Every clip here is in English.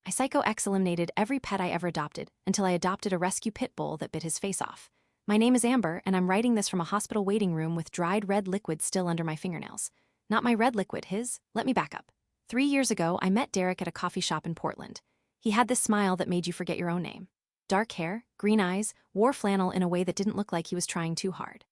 I psycho-eliminated every pet I ever adopted until I adopted a rescue pit bull that bit his face off. My name is Amber, and I'm writing this from a hospital waiting room with dried red liquid still under my fingernails. Not my red liquid, his. Let me back up. 3 years ago, I met Derek at a coffee shop in Portland. He had this smile that made you forget your own name. Dark hair, green eyes, wore flannel in a way that didn't look like he was trying too hard.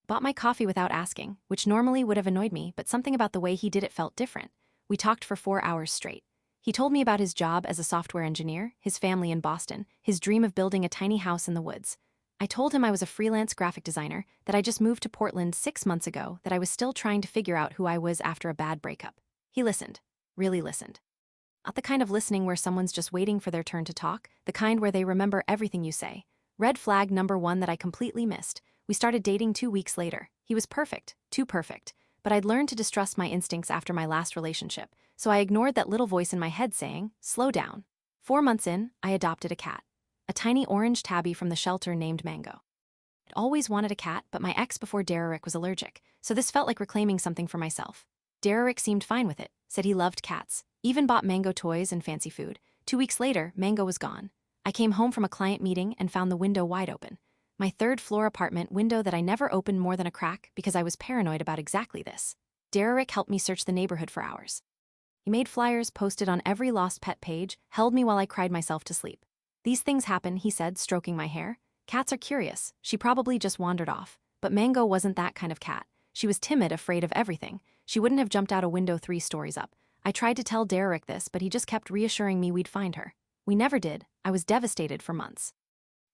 Bought my coffee without asking, which normally would have annoyed me, but something about the way he did it felt different. We talked for 4 hours straight. He told me about his job as a software engineer, his family in Boston, his dream of building a tiny house in the woods. I told him I was a freelance graphic designer, that I just moved to Portland 6 months ago, that I was still trying to figure out who I was after a bad breakup. He listened. Really listened. Not the kind of listening where someone's just waiting for their turn to talk, the kind where they remember everything you say. Red flag number 1 that I completely missed. We started dating 2 weeks later. He was perfect, too perfect. But I'd learned to distrust my instincts after my last relationship, so I ignored that little voice in my head saying, slow down. 4 months in, I adopted a cat. A tiny orange tabby from the shelter named Mango. I'd always wanted a cat, but my ex before Derek was allergic, so this felt like reclaiming something for myself. Derek seemed fine with it, said he loved cats, even bought Mango toys and fancy food. 2 weeks later, Mango was gone. I came home from a client meeting and found the window wide open. My 3rd-floor apartment window that I never opened more than a crack because I was paranoid about exactly this. Derek helped me search the neighborhood for hours. He made flyers posted on every lost pet page, held me while I cried myself to sleep. These things happen, he said, stroking my hair. Cats are curious. She probably just wandered off. But Mango wasn't that kind of cat. She was timid, afraid of everything. She wouldn't have jumped out a window 3 stories up. I tried to tell Derek this, but he just kept reassuring me we'd find her. We never did. I was devastated for months.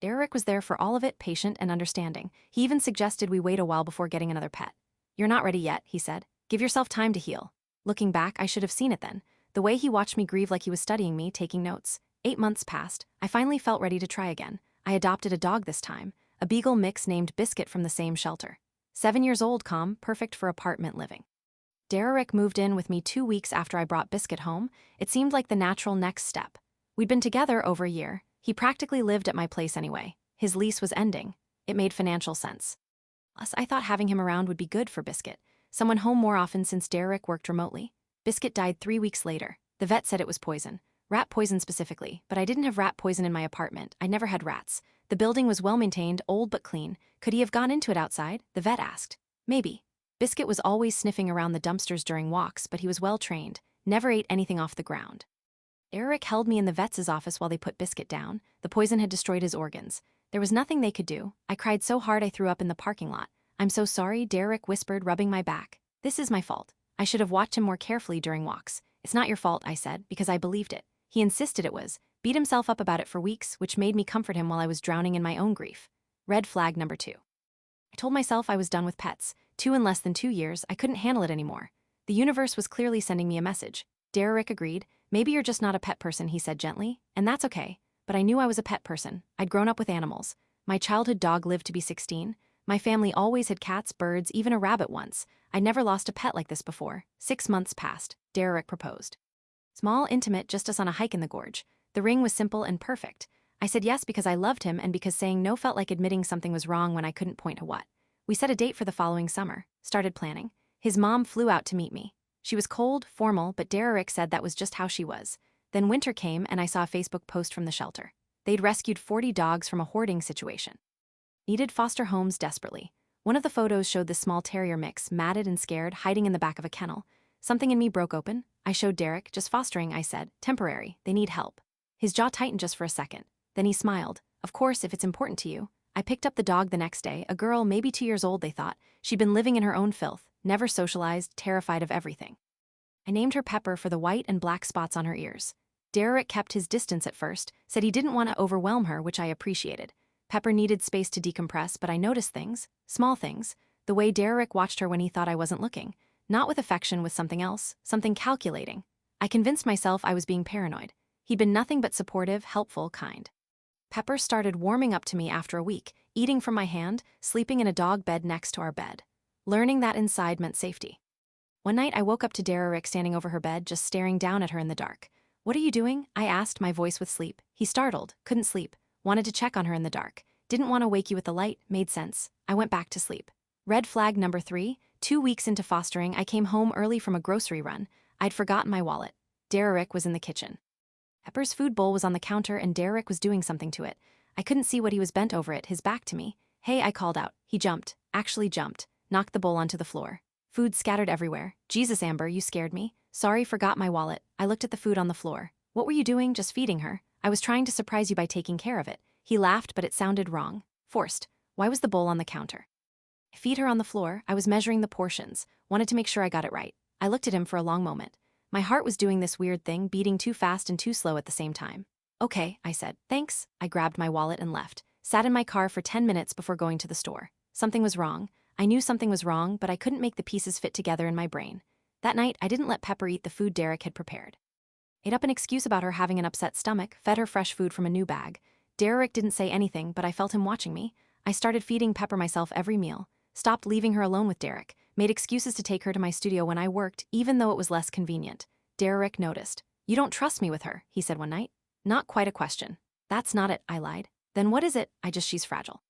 Derek was there for all of it, patient and understanding. He even suggested we wait a while before getting another pet. You're not ready yet, he said. Give yourself time to heal. Looking back, I should have seen it then. The way he watched me grieve like he was studying me, taking notes. 8 months passed. I finally felt ready to try again. I adopted a dog this time, a beagle mix named Biscuit from the same shelter. 7 years old, calm, perfect for apartment living. Derek moved in with me 2 weeks after I brought Biscuit home. It seemed like the natural next step. We'd been together over a year. He practically lived at my place anyway. His lease was ending. It made financial sense. Plus, I thought having him around would be good for Biscuit. Someone home more often since Derek worked remotely. Biscuit died 3 weeks later. The vet said it was poison. Rat poison specifically, but I didn't have rat poison in my apartment. I never had rats. The building was well-maintained, old but clean. Could he have gone into it outside? The vet asked. Maybe. Biscuit was always sniffing around the dumpsters during walks, but he was well-trained, never ate anything off the ground. Eric held me in the vet's office while they put Biscuit down. The poison had destroyed his organs. There was nothing they could do. I cried so hard I threw up in the parking lot. I'm so sorry, Derek whispered, rubbing my back. This is my fault. I should have watched him more carefully during walks. It's not your fault, I said, because I believed it. He insisted it was, beat himself up about it for weeks, which made me comfort him while I was drowning in my own grief. Red flag number 2. I told myself I was done with pets. 2 in less than 2 years, I couldn't handle it anymore. The universe was clearly sending me a message. Derek agreed. Maybe you're just not a pet person, he said gently, and that's okay. But I knew I was a pet person. I'd grown up with animals. My childhood dog lived to be 16. My family always had cats, birds, even a rabbit once. I'd never lost a pet like this before. 6 months passed. Derek proposed. Small, intimate, just us on a hike in the gorge. The ring was simple and perfect. I said yes because I loved him and because saying no felt like admitting something was wrong when I couldn't point to what. We set a date for the following summer, started planning. His mom flew out to meet me. She was cold, formal, but Derek said that was just how she was. Then winter came and I saw a Facebook post from the shelter. They'd rescued 40 dogs from a hoarding situation. Needed foster homes desperately. One of the photos showed this small terrier mix, matted and scared, hiding in the back of a kennel. Something in me broke open. I showed Derek, just fostering, I said. Temporary, they need help. His jaw tightened just for a second. Then he smiled. Of course, if it's important to you. I picked up the dog the next day, a girl, maybe 2 years old, they thought. She'd been living in her own filth, never socialized, terrified of everything. I named her Pepper for the white and black spots on her ears. Derek kept his distance at first, said he didn't want to overwhelm her, which I appreciated. Pepper needed space to decompress, but I noticed things, small things, the way Derek watched her when he thought I wasn't looking. Not with affection, with something else, something calculating. I convinced myself I was being paranoid. He'd been nothing but supportive, helpful, kind. Pepper started warming up to me after a week, eating from my hand, sleeping in a dog bed next to our bed. Learning that inside meant safety. One night I woke up to Derek standing over her bed, just staring down at her in the dark. What are you doing? I asked, my voice with sleep. He startled, couldn't sleep, wanted to check on her in the dark. Didn't want to wake you with the light, made sense. I went back to sleep. Red flag number 3, 2 weeks into fostering, I came home early from a grocery run. I'd forgotten my wallet. Derek was in the kitchen. Pepper's food bowl was on the counter and Derek was doing something to it. I couldn't see what he was bent over it, his back to me. Hey, I called out. He jumped, actually jumped, knocked the bowl onto the floor. Food scattered everywhere. Jesus, Amber, you scared me. Sorry, forgot my wallet. I looked at the food on the floor. What were you doing? Just feeding her. I was trying to surprise you by taking care of it. He laughed, but it sounded wrong. Forced. Why was the bowl on the counter? Feed her on the floor. I was measuring the portions. Wanted to make sure I got it right. I looked at him for a long moment. My heart was doing this weird thing, beating too fast and too slow at the same time. Okay, I said. Thanks. I grabbed my wallet and left. Sat in my car for 10 minutes before going to the store. Something was wrong. I knew something was wrong, but I couldn't make the pieces fit together in my brain. That night, I didn't let Pepper eat the food Derek had prepared. Made up an excuse about her having an upset stomach, fed her fresh food from a new bag. Derek didn't say anything, but I felt him watching me. I started feeding Pepper myself every meal. Stopped leaving her alone with Derek. Made excuses to take her to my studio when I worked, even though it was less convenient. Derek noticed. You don't trust me with her, he said one night. Not quite a question. That's not it, I lied. Then what is it? She's fragile.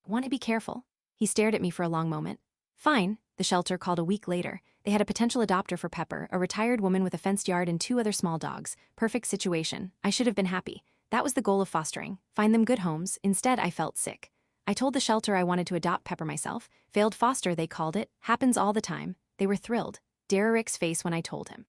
Want to be careful. He stared at me for a long moment. Fine, the shelter called a week later. They had a potential adopter for Pepper, a retired woman with a fenced yard and 2 other small dogs. Perfect situation. I should have been happy. That was the goal of fostering. Find them good homes. Instead, I felt sick. I told the shelter I wanted to adopt Pepper myself. Failed foster, they called it. Happens all the time. They were thrilled. Derek's face when I told him.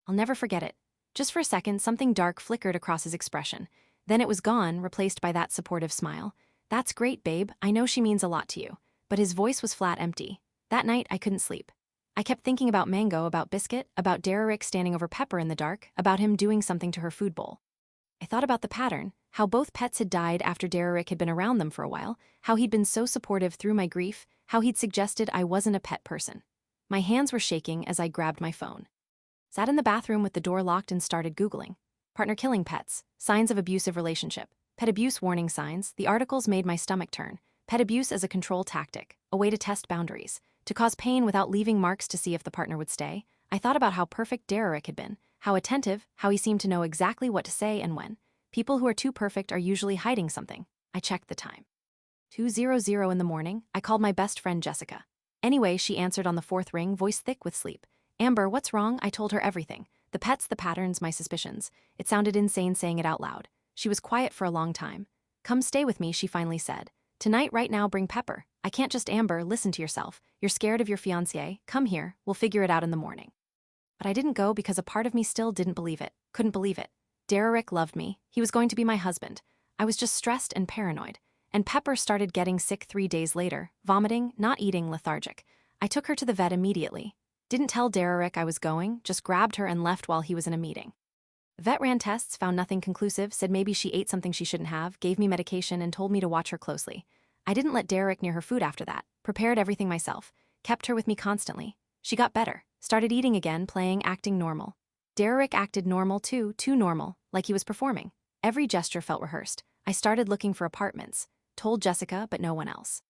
I'll never forget it. Just for a second, something dark flickered across his expression. Then it was gone, replaced by that supportive smile. That's great, babe. I know she means a lot to you. But his voice was flat empty. That night, I couldn't sleep. I kept thinking about Mango, about Biscuit, about Derek standing over Pepper in the dark, about him doing something to her food bowl. I thought about the pattern, how both pets had died after Derek had been around them for a while, how he'd been so supportive through my grief, how he'd suggested I wasn't a pet person. My hands were shaking as I grabbed my phone. Sat in the bathroom with the door locked and started Googling. Partner killing pets, signs of abusive relationship, pet abuse warning signs. The articles made my stomach turn. Pet abuse as a control tactic, a way to test boundaries, to cause pain without leaving marks to see if the partner would stay. I thought about how perfect Derek had been, how attentive, how he seemed to know exactly what to say and when. People who are too perfect are usually hiding something. I checked the time. 2:00 in the morning. I called my best friend Jessica. Anyway, she answered on the 4th ring, voice thick with sleep. Amber, what's wrong? I told her everything. The pets, the patterns, my suspicions. It sounded insane saying it out loud. She was quiet for a long time. Come stay with me, she finally said. Tonight, right now, bring Pepper. I can't just Amber, listen to yourself. You're scared of your fiancé. Come here, we'll figure it out in the morning. But I didn't go because a part of me still didn't believe it. Couldn't believe it. Derek loved me. He was going to be my husband. I was just stressed and paranoid. And Pepper started getting sick 3 days later, vomiting, not eating, lethargic. I took her to the vet immediately. Didn't tell Derek I was going, just grabbed her and left while he was in a meeting. Vet ran tests, found nothing conclusive, said maybe she ate something she shouldn't have, gave me medication and told me to watch her closely. I didn't let Derek near her food after that, prepared everything myself, kept her with me constantly. She got better, started eating again, playing, acting normal. Derek acted normal too normal, like he was performing. Every gesture felt rehearsed. I started looking for apartments, told Jessica but no one else.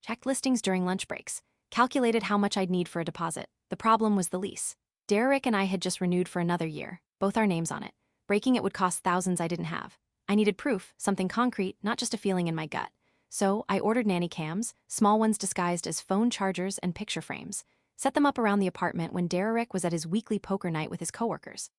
Checked listings during lunch breaks, calculated how much I'd need for a deposit. The problem was the lease. Derek and I had just renewed for another year, both our names on it. Breaking it would cost thousands I didn't have. I needed proof, something concrete, not just a feeling in my gut. So I ordered nanny cams, small ones disguised as phone chargers and picture frames. Set them up around the apartment when Derek was at his weekly poker night with his coworkers.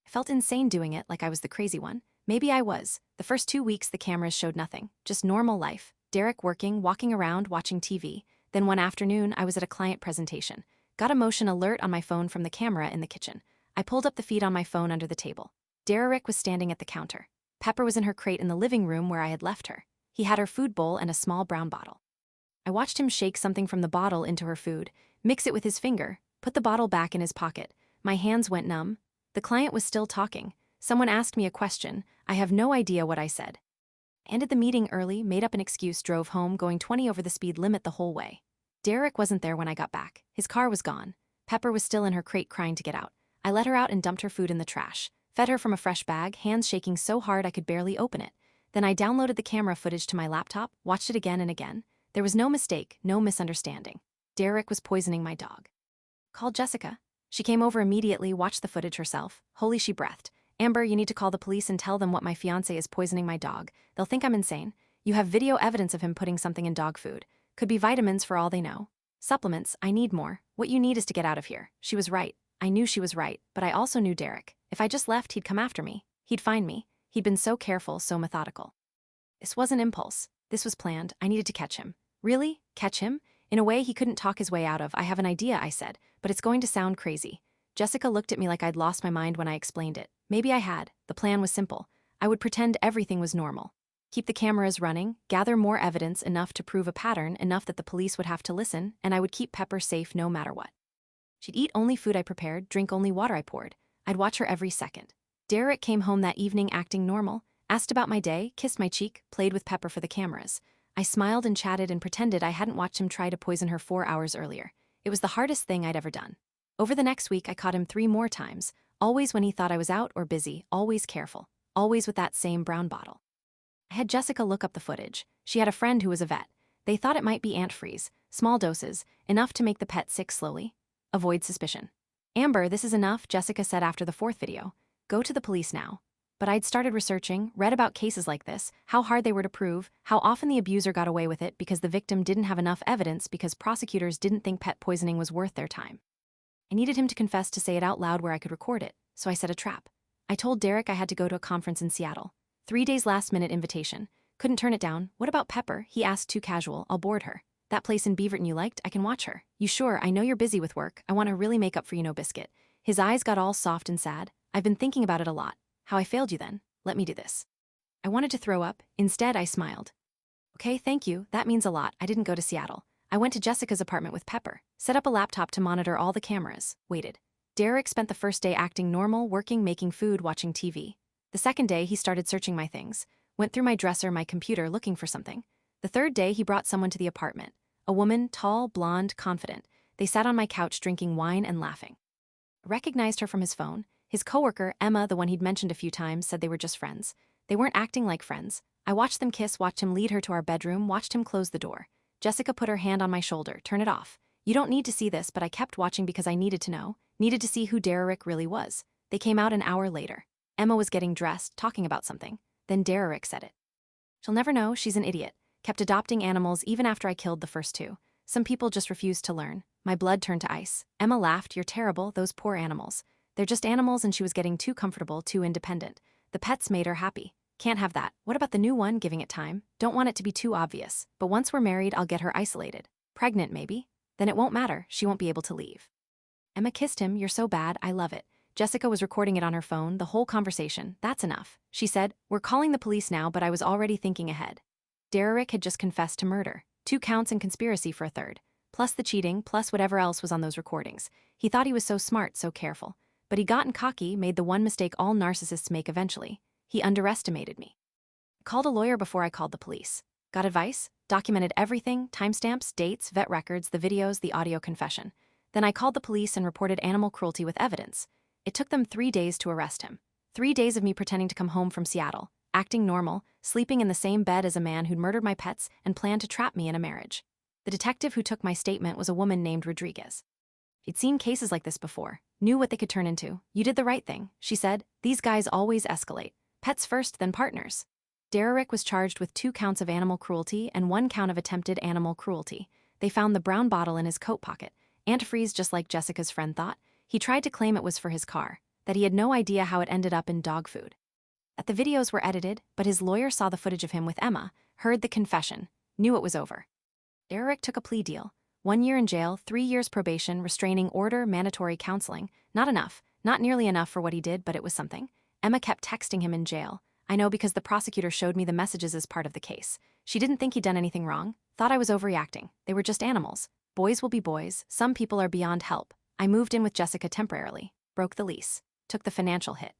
I felt insane doing it, like I was the crazy one. Maybe I was. The first 2 weeks the cameras showed nothing, just normal life. Derek working, walking around, watching TV. Then one afternoon I was at a client presentation. Got a motion alert on my phone from the camera in the kitchen. I pulled up the feed on my phone under the table. Derek was standing at the counter. Pepper was in her crate in the living room where I had left her. He had her food bowl and a small brown bottle. I watched him shake something from the bottle into her food, mix it with his finger, put the bottle back in his pocket. My hands went numb. The client was still talking. Someone asked me a question. I have no idea what I said. Ended the meeting early, made up an excuse, drove home, going 20 over the speed limit the whole way. Derek wasn't there when I got back. His car was gone. Pepper was still in her crate crying to get out. I let her out and dumped her food in the trash. Fed her from a fresh bag, hands shaking so hard I could barely open it. Then I downloaded the camera footage to my laptop, watched it again and again. There was no mistake, no misunderstanding. Derek was poisoning my dog. Called Jessica. She came over immediately, watched the footage herself. Holy, she breathed. Amber, you need to call the police and tell them what my fiancé is poisoning my dog. They'll think I'm insane. You have video evidence of him putting something in dog food. Could be vitamins for all they know. Supplements, I need more. What you need is to get out of here. She was right. I knew she was right, but I also knew Derek. If I just left, he'd come after me. He'd find me. He'd been so careful, so methodical. This wasn't impulse. This was planned. I needed to catch him. Really? Catch him? In a way he couldn't talk his way out of. I have an idea, I said, but it's going to sound crazy. Jessica looked at me like I'd lost my mind when I explained it. Maybe I had. The plan was simple. I would pretend everything was normal. Keep the cameras running, gather more evidence enough to prove a pattern, enough that the police would have to listen, and I would keep Pepper safe no matter what. She'd eat only food I prepared, drink only water I poured. I'd watch her every second. Derek came home that evening acting normal, asked about my day, kissed my cheek, played with Pepper for the cameras. I smiled and chatted and pretended I hadn't watched him try to poison her 4 hours earlier. It was the hardest thing I'd ever done. Over the next week, I caught him 3 more times, always when he thought I was out or busy, always careful, always with that same brown bottle. I had Jessica look up the footage. She had a friend who was a vet. They thought it might be antifreeze, small doses, enough to make the pet sick slowly. Avoid suspicion. Amber, this is enough, Jessica said after the 4th video. Go to the police now. But I'd started researching, read about cases like this, how hard they were to prove, how often the abuser got away with it because the victim didn't have enough evidence because prosecutors didn't think pet poisoning was worth their time. I needed him to confess to say it out loud where I could record it, so I set a trap. I told Derek I had to go to a conference in Seattle. 3 days last-minute invitation. Couldn't turn it down. What about Pepper? He asked too casual. I'll board her. That place in Beaverton you liked? I can watch her. You sure? I know you're busy with work. I want to really make up for you, no biscuit. His eyes got all soft and sad. I've been thinking about it a lot. How I failed you then. Let me do this. I wanted to throw up. Instead, I smiled. Okay, thank you. That means a lot. I didn't go to Seattle. I went to Jessica's apartment with Pepper. Set up a laptop to monitor all the cameras. Waited. Derek spent the first day acting normal, working, making food, watching TV. The second day, he started searching my things. Went through my dresser, my computer, looking for something. The third day, he brought someone to the apartment. A woman, tall, blonde, confident. They sat on my couch drinking wine and laughing. I recognized her from his phone. His coworker, Emma, the one he'd mentioned a few times, said they were just friends. They weren't acting like friends. I watched them kiss, watched him lead her to our bedroom, watched him close the door. Jessica put her hand on my shoulder. Turn it off. You don't need to see this, but I kept watching because I needed to know. Needed to see who Derek really was. They came out an hour later. Emma was getting dressed, talking about something. Then Derek said it. She'll never know, she's an idiot. Kept adopting animals even after I killed the first 2. Some people just refused to learn. My blood turned to ice. Emma laughed. You're terrible, those poor animals. They're just animals, and she was getting too comfortable, too independent. The pets made her happy. Can't have that. What about the new one? Giving it time. Don't want it to be too obvious. But once we're married, I'll get her isolated. Pregnant, maybe? Then it won't matter. She won't be able to leave. Emma kissed him. You're so bad. I love it. Jessica was recording it on her phone, the whole conversation. That's enough. She said, we're calling the police now, but I was already thinking ahead. Derek had just confessed to murder. 2 counts and conspiracy for a 3rd. Plus the cheating, plus whatever else was on those recordings. He thought he was so smart, so careful. But he gotten cocky, made the one mistake all narcissists make eventually. He underestimated me. I called a lawyer before I called the police. Got advice, documented everything, timestamps, dates, vet records, the videos, the audio confession. Then I called the police and reported animal cruelty with evidence. It took them 3 days to arrest him. 3 days of me pretending to come home from Seattle, acting normal, sleeping in the same bed as a man who'd murdered my pets and planned to trap me in a marriage. The detective who took my statement was a woman named Rodriguez. She'd seen cases like this before, knew what they could turn into. You did the right thing, she said. These guys always escalate. Pets first, then partners. Derek was charged with 2 counts of animal cruelty and 1 count of attempted animal cruelty. They found the brown bottle in his coat pocket. Antifreeze, just like Jessica's friend thought. He tried to claim it was for his car, that he had no idea how it ended up in dog food. That the videos were edited, but his lawyer saw the footage of him with Emma, heard the confession, knew it was over. Derek took a plea deal. 1 year in jail, 3 years probation, restraining order, mandatory counseling. Not enough. Not nearly enough for what he did, but it was something. Emma kept texting him in jail. I know because the prosecutor showed me the messages as part of the case. She didn't think he'd done anything wrong. Thought I was overreacting. They were just animals. Boys will be boys. Some people are beyond help. I moved in with Jessica temporarily. Broke the lease. Took the financial hit.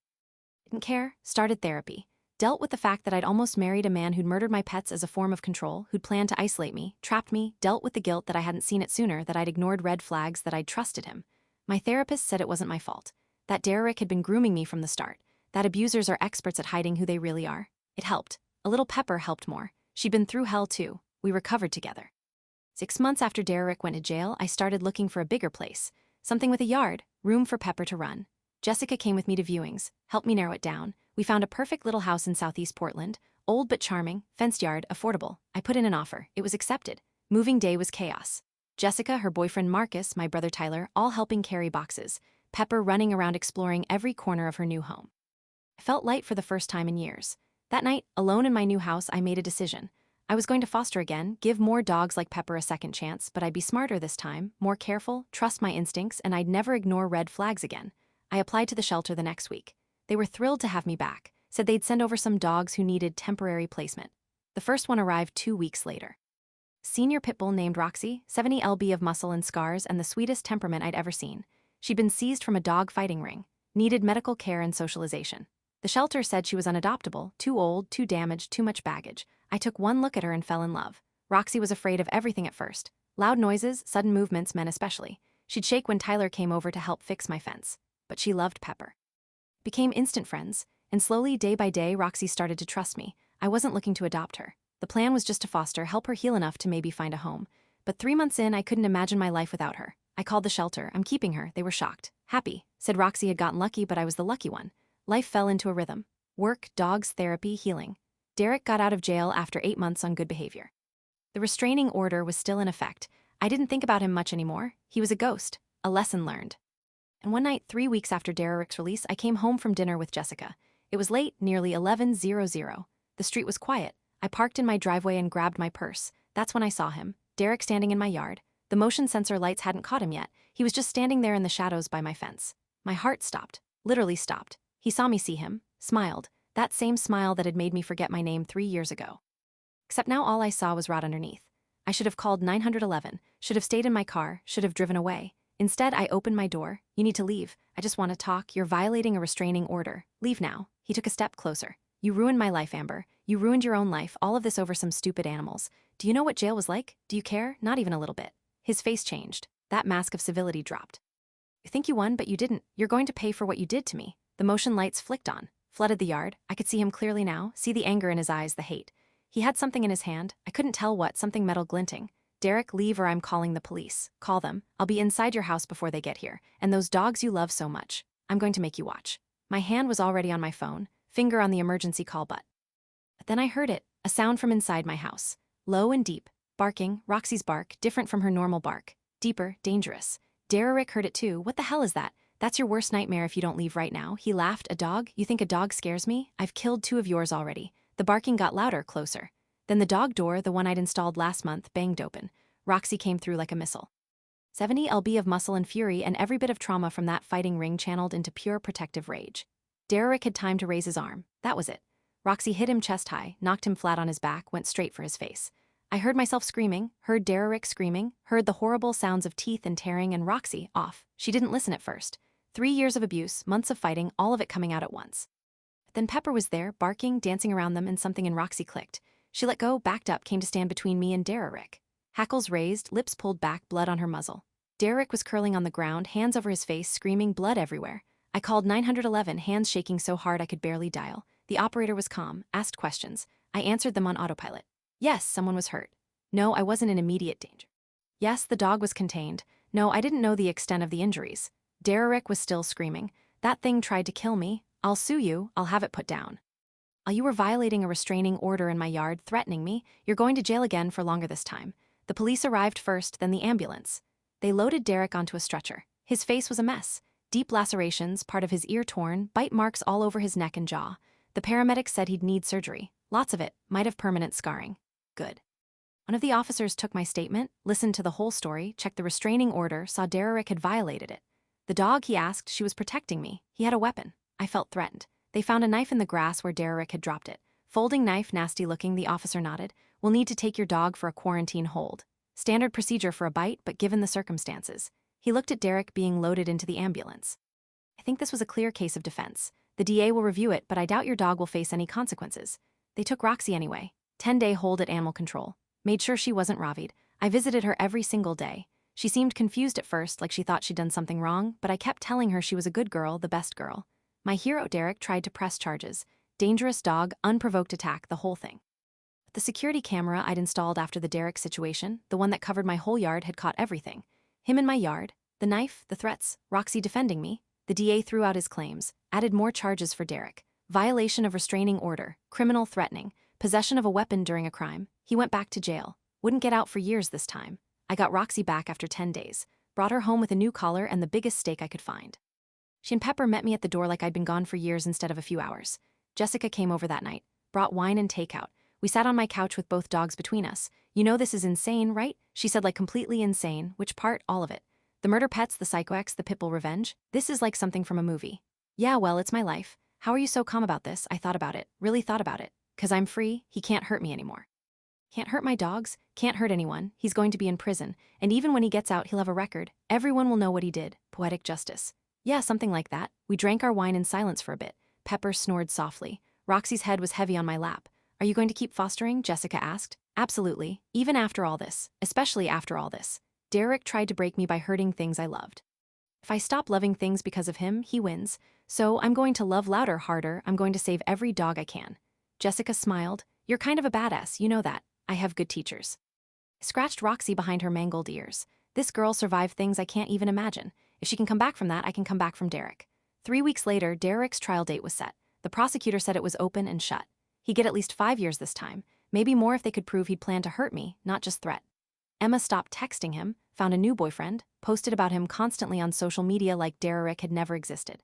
Didn't care. Started therapy. Dealt with the fact that I'd almost married a man who'd murdered my pets as a form of control, who'd planned to isolate me, trapped me, dealt with the guilt that I hadn't seen it sooner, that I'd ignored red flags, that I'd trusted him. My therapist said it wasn't my fault. That Derek had been grooming me from the start. That abusers are experts at hiding who they really are. It helped. A little Pepper helped more. She'd been through hell too. We recovered together. 6 months after Derek went to jail, I started looking for a bigger place. Something with a yard, room for Pepper to run. Jessica came with me to viewings, helped me narrow it down. We found a perfect little house in Southeast Portland, old but charming, fenced yard, affordable. I put in an offer. It was accepted. Moving day was chaos. Jessica, her boyfriend Marcus, my brother Tyler, all helping carry boxes. Pepper running around exploring every corner of her new home. I felt light for the first time in years. That night, alone in my new house, I made a decision. I was going to foster again, give more dogs like Pepper a second chance, but I'd be smarter this time, more careful, trust my instincts, and I'd never ignore red flags again. I applied to the shelter the next week. They were thrilled to have me back, said they'd send over some dogs who needed temporary placement. The first one arrived 2 weeks later. Senior Pitbull named Roxy, 70 lb of muscle and scars and the sweetest temperament I'd ever seen. She'd been seized from a dog fighting ring, needed medical care and socialization. The shelter said she was unadoptable, too old, too damaged, too much baggage. I took one look at her and fell in love. Roxy was afraid of everything at first. Loud noises, sudden movements, men especially. She'd shake when Tyler came over to help fix my fence. But she loved Pepper. Became instant friends, and slowly, day by day, Roxy started to trust me. I wasn't looking to adopt her. The plan was just to foster, help her heal enough to maybe find a home. But 3 months in, I couldn't imagine my life without her. I called the shelter. I'm keeping her. They were shocked. Happy. Said Roxy had gotten lucky, but I was the lucky one. Life fell into a rhythm. Work, dogs, therapy, healing. Derek got out of jail after 8 months on good behavior. The restraining order was still in effect. I didn't think about him much anymore. He was a ghost. A lesson learned. And one night, 3 weeks after Derek's release, I came home from dinner with Jessica. It was late, nearly 11:00. The street was quiet. I parked in my driveway and grabbed my purse. That's when I saw him, Derek standing in my yard. The motion sensor lights hadn't caught him yet. He was just standing there in the shadows by my fence. My heart stopped. Literally stopped. He saw me see him, smiled. That same smile that had made me forget my name 3 years ago. Except now all I saw was rot underneath. I should have called 911, should have stayed in my car, should have driven away. Instead, I opened my door. You need to leave. I just want to talk. You're violating a restraining order. Leave now. He took a step closer. You ruined my life, Amber. You ruined your own life, all of this over some stupid animals. Do you know what jail was like? Do you care? Not even a little bit. His face changed. That mask of civility dropped. You think you won, but you didn't. You're going to pay for what you did to me. The motion lights flicked on, flooded the yard. I could see him clearly now, see the anger in his eyes, the hate. He had something in his hand. I couldn't tell what, something metal glinting. Derek, leave or I'm calling the police. Call them. I'll be inside your house before they get here. And those dogs you love so much. I'm going to make you watch. My hand was already on my phone, finger on the emergency call button. But then I heard it, a sound from inside my house. Low and deep. Barking, Roxy's bark, different from her normal bark. Deeper, dangerous. Derek heard it too. What the hell is that? That's your worst nightmare if you don't leave right now. He laughed. A dog? You think a dog scares me? I've killed 2 of yours already. The barking got louder, closer. Then the dog door, the one I'd installed last month, banged open. Roxy came through like a missile. 70 lb of muscle and fury, and every bit of trauma from that fighting ring channeled into pure protective rage. Derek had time to raise his arm. That was it. Roxy hit him chest high, knocked him flat on his back, went straight for his face. I heard myself screaming, heard Derek screaming, heard the horrible sounds of teeth and tearing, and Roxy, off. She didn't listen at first. 3 years of abuse, months of fighting, all of it coming out at once. But then Pepper was there, barking, dancing around them, and something in Roxy clicked. She let go, backed up, came to stand between me and Derek. Hackles raised, lips pulled back, blood on her muzzle. Derek was curling on the ground, hands over his face, screaming, blood everywhere. I called 911, hands shaking so hard I could barely dial. The operator was calm, asked questions. I answered them on autopilot. Yes, someone was hurt. No, I wasn't in immediate danger. Yes, the dog was contained. No, I didn't know the extent of the injuries. Derek was still screaming. That thing tried to kill me. I'll sue you. I'll have it put down. You were violating a restraining order in my yard, threatening me. You're going to jail again for longer this time. The police arrived first, then the ambulance. They loaded Derek onto a stretcher. His face was a mess. Deep lacerations, part of his ear torn, bite marks all over his neck and jaw. The paramedics said he'd need surgery. Lots of it, might have permanent scarring. Good. One of the officers took my statement, listened to the whole story, checked the restraining order, saw Derek had violated it. The dog, he asked, she was protecting me. He had a weapon. I felt threatened. They found a knife in the grass where Derek had dropped it. Folding knife, nasty looking, the officer nodded. We'll need to take your dog for a quarantine hold. Standard procedure for a bite, but given the circumstances. He looked at Derek being loaded into the ambulance. I think this was a clear case of defense. The DA will review it, but I doubt your dog will face any consequences. They took Roxy anyway. 10-day hold at animal control. Made sure she wasn't ravied. I visited her every single day. She seemed confused at first, like she thought she'd done something wrong, but I kept telling her she was a good girl, the best girl. My hero Derek tried to press charges. Dangerous dog, unprovoked attack, the whole thing. The security camera I'd installed after the Derek situation, the one that covered my whole yard, had caught everything. Him in my yard, the knife, the threats, Roxy defending me. The DA threw out his claims, added more charges for Derek. Violation of restraining order, criminal threatening, possession of a weapon during a crime. He went back to jail. Wouldn't get out for years this time. I got Roxy back after 10 days. Brought her home with a new collar and the biggest steak I could find. She and Pepper met me at the door like I'd been gone for years instead of a few hours. Jessica came over that night, brought wine and takeout. We sat on my couch with both dogs between us. You know this is insane, right? She said, like completely insane. Which part? All of it. The murder pets, the psycho ex, the Pitbull revenge? This is like something from a movie. Yeah, well, it's my life. How are you so calm about this? I thought about it. Really thought about it. 'Cause I'm free, he can't hurt me anymore. Can't hurt my dogs, can't hurt anyone, he's going to be in prison, and even when he gets out he'll have a record, everyone will know what he did, poetic justice. Yeah, something like that. We drank our wine in silence for a bit. Pepper snored softly. Roxy's head was heavy on my lap. Are you going to keep fostering? Jessica asked. Absolutely, even after all this, especially after all this. Derek tried to break me by hurting things I loved. If I stop loving things because of him, he wins. So I'm going to love louder, harder, I'm going to save every dog I can. Jessica smiled. You're kind of a badass, you know that. I have good teachers. I scratched Roxy behind her mangled ears. This girl survived things I can't even imagine. If she can come back from that, I can come back from Derek. 3 weeks later, Derek's trial date was set. The prosecutor said it was open and shut. He'd get at least 5 years this time, maybe more if they could prove he'd planned to hurt me, not just threat. Emma stopped texting him, found a new boyfriend, posted about him constantly on social media like Derek had never existed.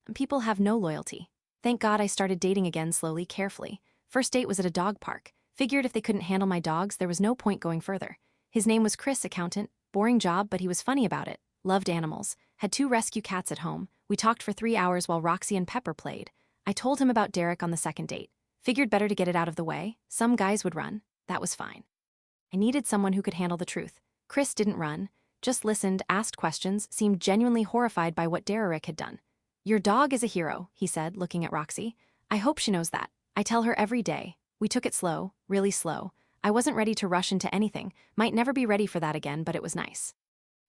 And people have no loyalty. Thank God I started dating again slowly, carefully. First date was at a dog park. Figured if they couldn't handle my dogs, there was no point going further. His name was Chris, accountant. Boring job, but he was funny about it. Loved animals. Had 2 rescue cats at home. We talked for 3 hours while Roxy and Pepper played. I told him about Derek on the second date. Figured better to get it out of the way. Some guys would run. That was fine. I needed someone who could handle the truth. Chris didn't run. Just listened, asked questions, seemed genuinely horrified by what Derek had done. Your dog is a hero, he said, looking at Roxy. I hope she knows that. I tell her every day. We took it slow, really slow. I wasn't ready to rush into anything, might never be ready for that again, but it was nice.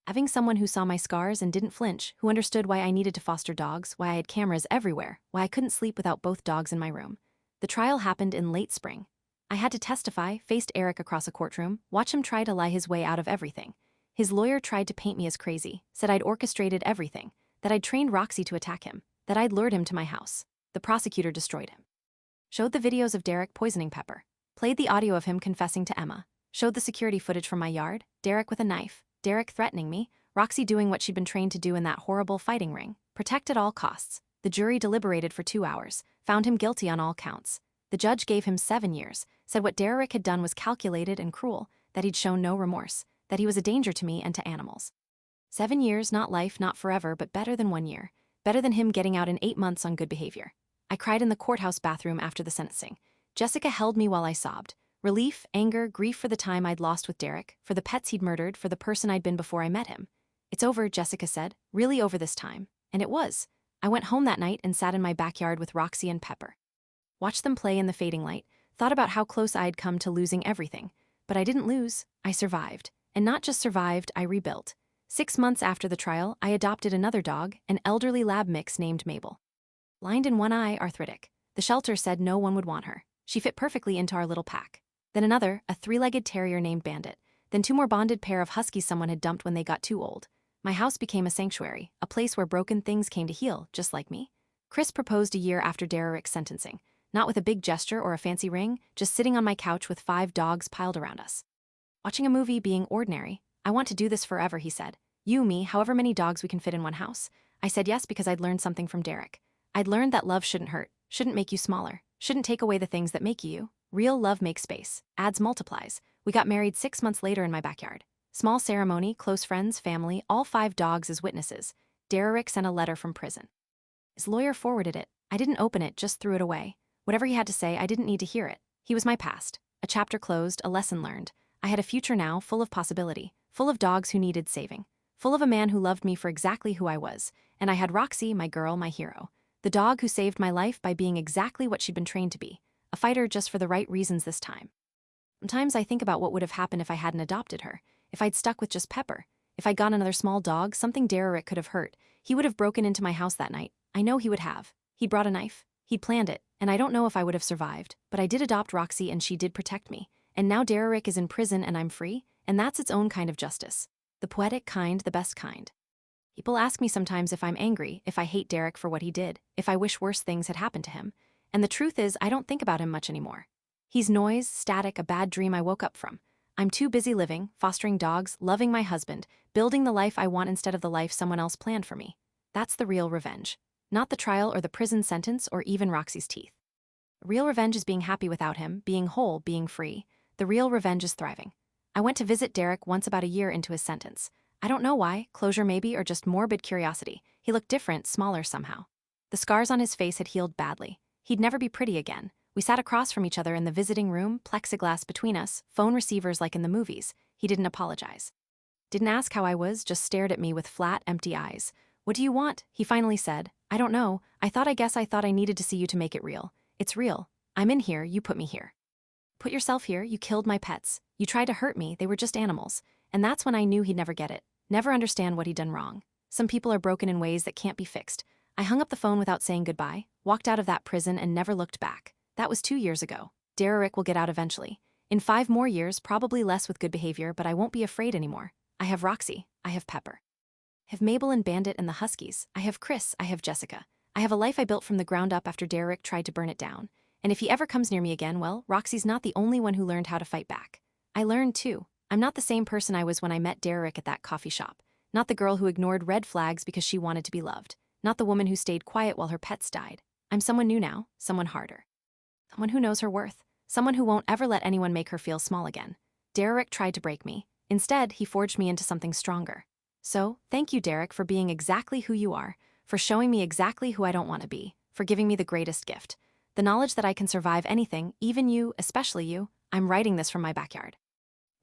Having someone who saw my scars and didn't flinch, who understood why I needed to foster dogs, why I had cameras everywhere, why I couldn't sleep without both dogs in my room. The trial happened in late spring. I had to testify, faced Eric across a courtroom, watch him try to lie his way out of everything. His lawyer tried to paint me as crazy, said I'd orchestrated everything, that I'd trained Roxy to attack him, that I'd lured him to my house. The prosecutor destroyed him. Showed the videos of Derek poisoning Pepper. Played the audio of him confessing to Emma. Showed the security footage from my yard. Derek with a knife. Derek threatening me. Roxy doing what she'd been trained to do in that horrible fighting ring. Protect at all costs. The jury deliberated for 2 hours. Found him guilty on all counts. The judge gave him 7 years. Said what Derek had done was calculated and cruel. That he'd shown no remorse. That he was a danger to me and to animals. 7 years, not life, not forever, but better than 1 year. Better than him getting out in 8 months on good behavior. I cried in the courthouse bathroom after the sentencing. Jessica held me while I sobbed. Relief, anger, grief for the time I'd lost with Derek, for the pets he'd murdered, for the person I'd been before I met him. It's over, Jessica said. Really over this time. And it was. I went home that night and sat in my backyard with Roxy and Pepper. Watched them play in the fading light, thought about how close I'd come to losing everything. But I didn't lose. I survived. And not just survived, I rebuilt. 6 months after the trial, I adopted another dog, an elderly lab mix named Mabel. Blind in one eye, arthritic. The shelter said no one would want her. She fit perfectly into our little pack. Then another, a 3-legged terrier named Bandit. Then 2 more bonded pair of huskies someone had dumped when they got too old. My house became a sanctuary, a place where broken things came to heal, just like me. Chris proposed a year after Derek's sentencing. Not with a big gesture or a fancy ring, just sitting on my couch with 5 dogs piled around us. Watching a movie, being ordinary. I want to do this forever, he said. You, me, however many dogs we can fit in one house. I said yes because I'd learned something from Derek. I'd learned that love shouldn't hurt, shouldn't make you smaller, shouldn't take away the things that make you. Real love makes space, adds, multiplies. We got married 6 months later in my backyard. Small ceremony, close friends, family, all 5 dogs as witnesses. Derek sent a letter from prison. His lawyer forwarded it. I didn't open it, just threw it away. Whatever he had to say, I didn't need to hear it. He was my past. A chapter closed, a lesson learned. I had a future now, full of possibility, full of dogs who needed saving, full of a man who loved me for exactly who I was. And I had Roxy, my girl, my hero. The dog who saved my life by being exactly what she'd been trained to be, a fighter just for the right reasons this time. Sometimes I think about what would have happened if I hadn't adopted her, if I'd stuck with just Pepper, if I'd got another small dog, something Derek could have hurt. He would have broken into my house that night. I know he would have. He'd brought a knife. He'd planned it, and I don't know if I would have survived, but I did adopt Roxy and she did protect me. And now Derek is in prison and I'm free, and that's its own kind of justice. The poetic kind, the best kind. People ask me sometimes if I'm angry, if I hate Derek for what he did, if I wish worse things had happened to him. And the truth is, I don't think about him much anymore. He's noise, static, a bad dream I woke up from. I'm too busy living, fostering dogs, loving my husband, building the life I want instead of the life someone else planned for me. That's the real revenge. Not the trial or the prison sentence or even Roxy's teeth. Real revenge is being happy without him, being whole, being free. The real revenge is thriving. I went to visit Derek once about a year into his sentence. I don't know why, closure maybe, or just morbid curiosity. He looked different, smaller somehow. The scars on his face had healed badly. He'd never be pretty again. We sat across from each other in the visiting room, plexiglass between us, phone receivers like in the movies. He didn't apologize. Didn't ask how I was, just stared at me with flat, empty eyes. What do you want? He finally said. I don't know. I thought I needed to see you to make it real. It's real. I'm in here, you put me here. Put yourself here, you killed my pets. You tried to hurt me, they were just animals. And that's when I knew he'd never get it. Never understand what he'd done wrong. Some people are broken in ways that can't be fixed. I hung up the phone without saying goodbye, walked out of that prison and never looked back. That was 2 years ago. Derek will get out eventually. In 5 more years, probably less with good behavior, but I won't be afraid anymore. I have Roxy. I have Pepper. I have Mabel and Bandit and the Huskies. I have Chris. I have Jessica. I have a life I built from the ground up after Derek tried to burn it down. And if he ever comes near me again, well, Roxy's not the only one who learned how to fight back. I learned too. I'm not the same person I was when I met Derek at that coffee shop. Not the girl who ignored red flags because she wanted to be loved. Not the woman who stayed quiet while her pets died. I'm someone new now, someone harder. Someone who knows her worth. Someone who won't ever let anyone make her feel small again. Derek tried to break me. Instead, he forged me into something stronger. So, thank you, Derek, for being exactly who you are, for showing me exactly who I don't want to be, for giving me the greatest gift. The knowledge that I can survive anything, even you, especially you. I'm writing this from my backyard.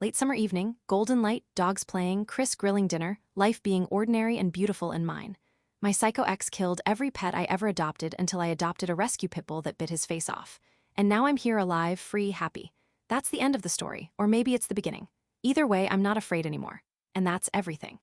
Late summer evening, golden light, dogs playing, Chris grilling dinner, life being ordinary and beautiful in mine. My psycho ex killed every pet I ever adopted until I adopted a rescue pitbull that bit his face off. And now I'm here alive, free, happy. That's the end of the story, or maybe it's the beginning. Either way, I'm not afraid anymore. And that's everything.